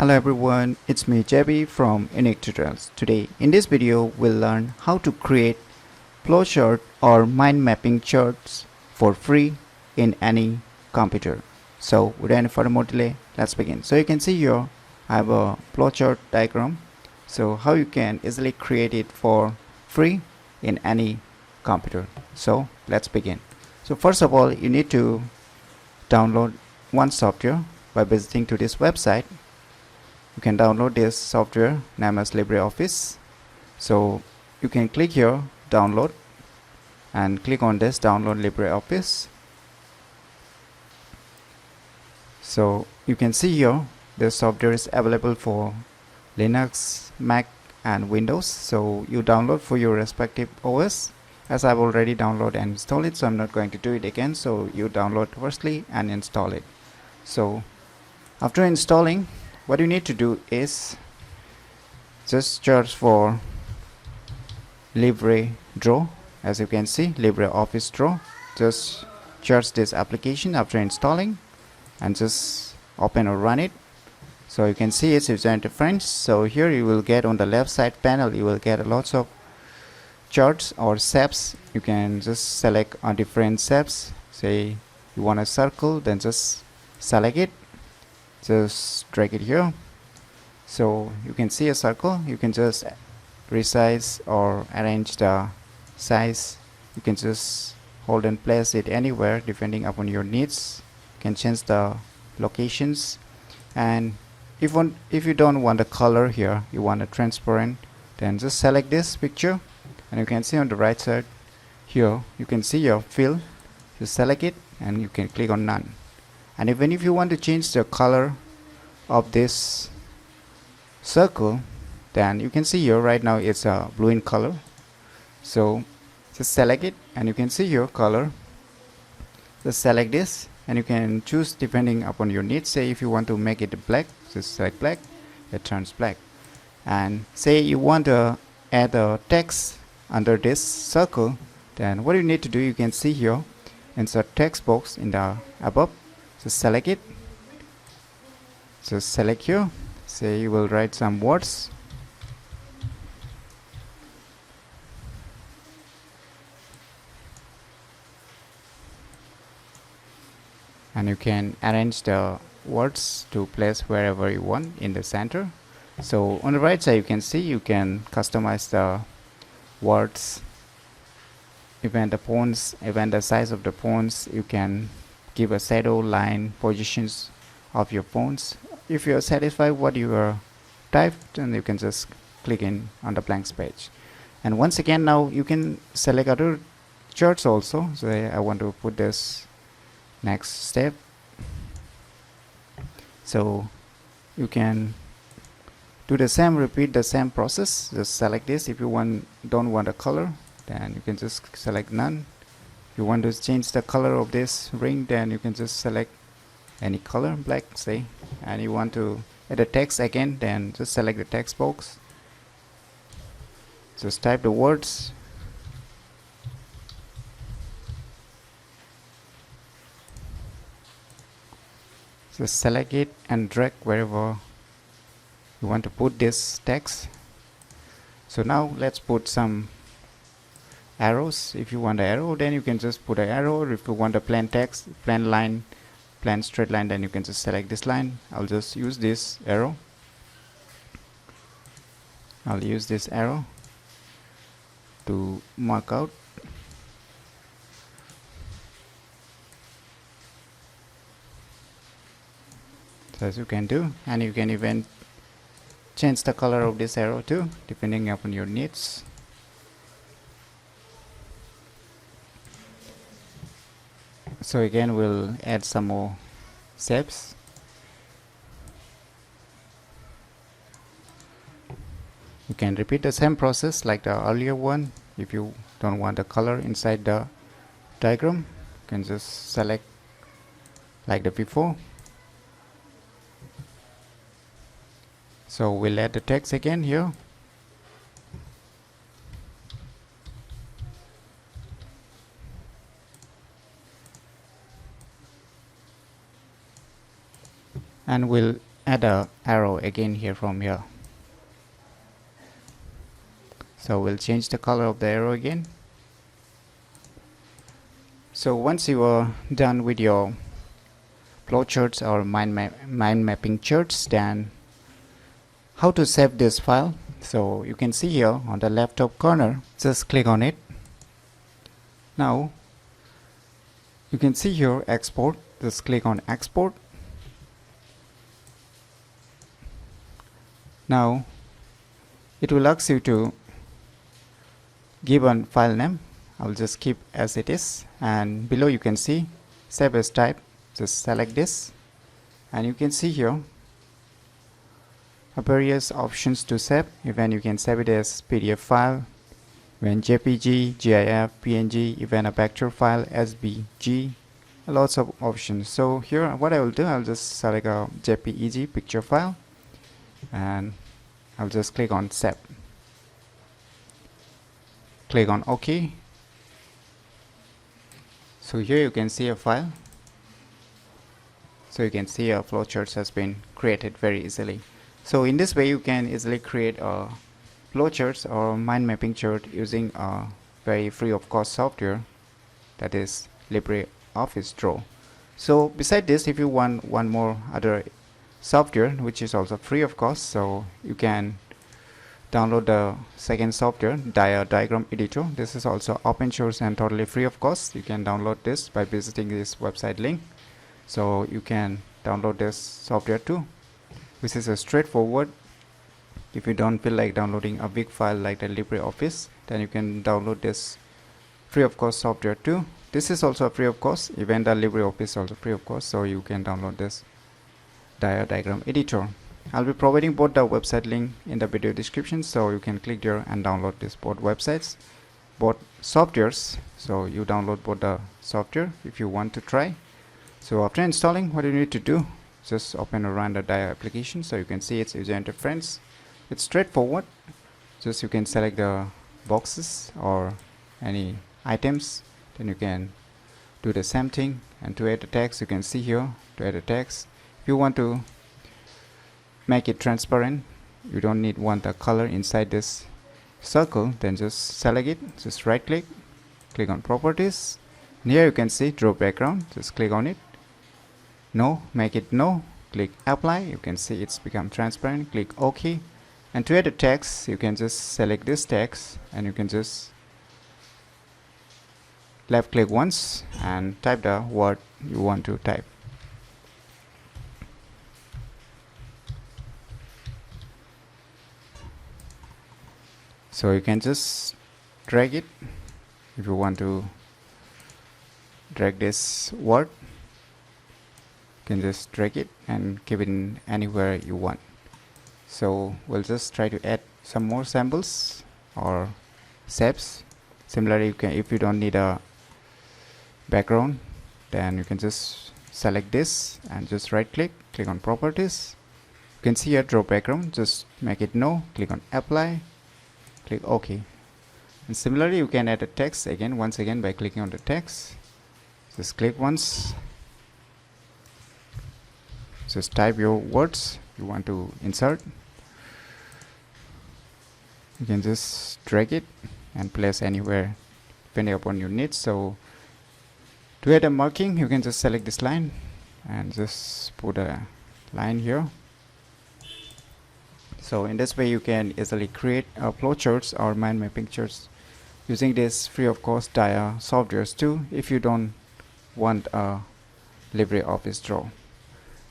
Hello everyone, it's me JB from UniqueTutorials. Today in this video we'll learn how to create flowchart or mind mapping charts for free in any computer. So without any further more delay, let's begin. So you can see here I have a flowchart diagram. So how you can easily create it for free in any computer. So let's begin. So first of all, you need to download one software by visiting to this website. You can download this software named as LibreOffice. So you can click here download and click on this download LibreOffice. So you can see here this software is available for Linux, Mac and Windows. So you download for your respective OS. As I've already downloaded and installed it, so I'm not going to do it again. So you download firstly and install it. So after installing, what you need to do is just search for LibreDraw. As you can see, LibreOffice Draw. Just search this application after installing and just open or run it. So you can see its user interface. So here you will get on the left side panel, you will get lots of charts or shapes. You can just select on different shapes. Say you want a circle, then just select it. Just drag it here. So you can see a circle. You can just resize or arrange the size. You can just hold and place it anywhere depending upon your needs. You can change the locations, and if you don't want the color here, you want a transparent, then just select this picture, and you can see on the right side here you can see your fill. Just select it and you can click on none. And even if you want to change the color of this circle, then you can see here right now it's a blue in color. So just select it and you can see your color. Just select this and you can choose depending upon your needs. Say if you want to make it black, just select black, it turns black. And say you want to add a text under this circle, then what you need to do, you can see here insert text box in the above. Just select it. Just select here. Say you will write some words. And you can arrange the words to place wherever you want in the center. So on the right side you can see you can customize the words, even the fonts, even the size of the fonts. You can give a shadow, line, positions of your fonts. If you are satisfied what you are typed, then you can just click in on the blank page. And once again, now you can select other charts also. So I want to put this next step. So you can do the same, repeat the same process. Just select this. If you don't want a color, then you can just select none. If you want to change the color of this ring, then you can just select any color, black say. And you want to add a text again, then just select the text box. Just type the words. Just select it and drag wherever you want to put this text. So now let's put some arrows. If you want an arrow, then you can just put an arrow. If you want a plain text, plain line, plain straight line, then you can just select this line. I'll just use this arrow. I'll use this arrow to mark out. So as you can do, and you can even change the color of this arrow too, depending upon your needs. So again, we'll add some more shapes. You can repeat the same process like the earlier one. If you don't want the color inside the diagram, you can just select like the before. So we'll add the text again here. And we'll add a arrow again here from here. So we'll change the color of the arrow again. So once you are done with your flowcharts or mind mapping charts, then how to save this file? So you can see here on the left top corner, just click on it. Now you can see here export, just click on export. Now it will ask you to give a file name. I'll just keep as it is, and below you can see save as type. Just select this, and you can see here various options to save. Even you can save it as PDF file, even JPG, GIF, PNG, even a vector file, SVG, lots of options. So here what I will do, I'll just select a JPEG picture file, and I'll just click on save. Click on OK. So here you can see a file. So you can see a flowchart has been created very easily. So in this way you can easily create a flowcharts or mind mapping chart using a very free of cost software, that is LibreOffice Draw. So beside this, if you want one more other software which is also free of cost, so you can download the second software, Diagram Editor. This is also open source and totally free of cost. You can download this by visiting this website link. So you can download this software too, which is a straightforward. If you don't feel like downloading a big file like the LibreOffice, then you can download this free of cost software too. This is also free of cost. Even the LibreOffice is also free of cost, so you can download this Diagram Editor. I'll be providing both the website link in the video description, so you can click there and download this both websites, both softwares. So you download both the software if you want to try. So after installing, what you need to do, just open or run the Dia application. So you can see its user interface. It's straightforward. Just you can select the boxes or any items, then you can do the same thing. And to add the text, you can see here to add the text. If you want to make it transparent, you don't want the color inside this circle, then just select it, just right click, click on properties, and here you can see draw background. Just click on it, no, make it no, click apply. You can see it's become transparent. Click OK, and to add the text, you can just select this text and you can just left click once and type the word you want to type. So you can just drag it. If you want to drag this word, you can just drag it and keep it in anywhere you want. So we'll just try to add some more samples or shapes. Similarly, you can, if you don't need a background, then you can just select this and just right click, click on properties. You can see here draw background, just make it no, click on apply, click OK. And similarly, you can add a text again, once again by clicking on the text. Just click once, just type your words you want to insert. You can just drag it and place anywhere depending upon your needs. So to add a marking, you can just select this line and just put a line here. So in this way you can easily create flowcharts or mind mapping charts using this free of cost Dia softwares too, if you don't want a LibreOffice Draw.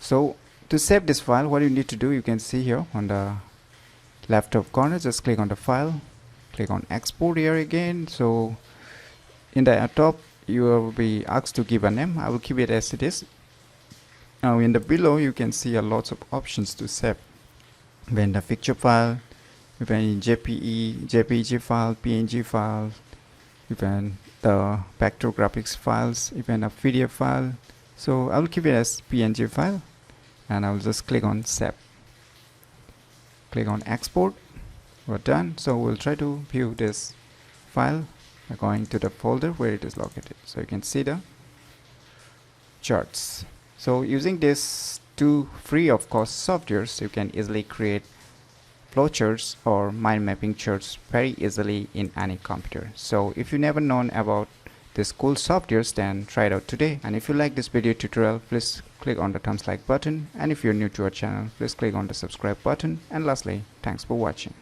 So to save this file, what you need to do, you can see here on the left top corner, just click on the file, click on export here again. So in the top you will be asked to give a name. I will keep it as it is. Now in the below you can see a lots of options to save. When the picture file, even JPEG file, PNG file, even the vector graphics files, even a PDF file. So I will keep it as PNG file, and I will just click on save. Click on export. We're done. So we'll try to view this file by going to the folder where it is located. So you can see the charts. So using this two free of cost softwares, you can easily create flowcharts or mind mapping charts very easily in any computer. So if you never known about these cool softwares, then try it out today. And if you like this video tutorial, please click on the thumbs like button, and if you're new to our channel, please click on the subscribe button. And lastly, thanks for watching.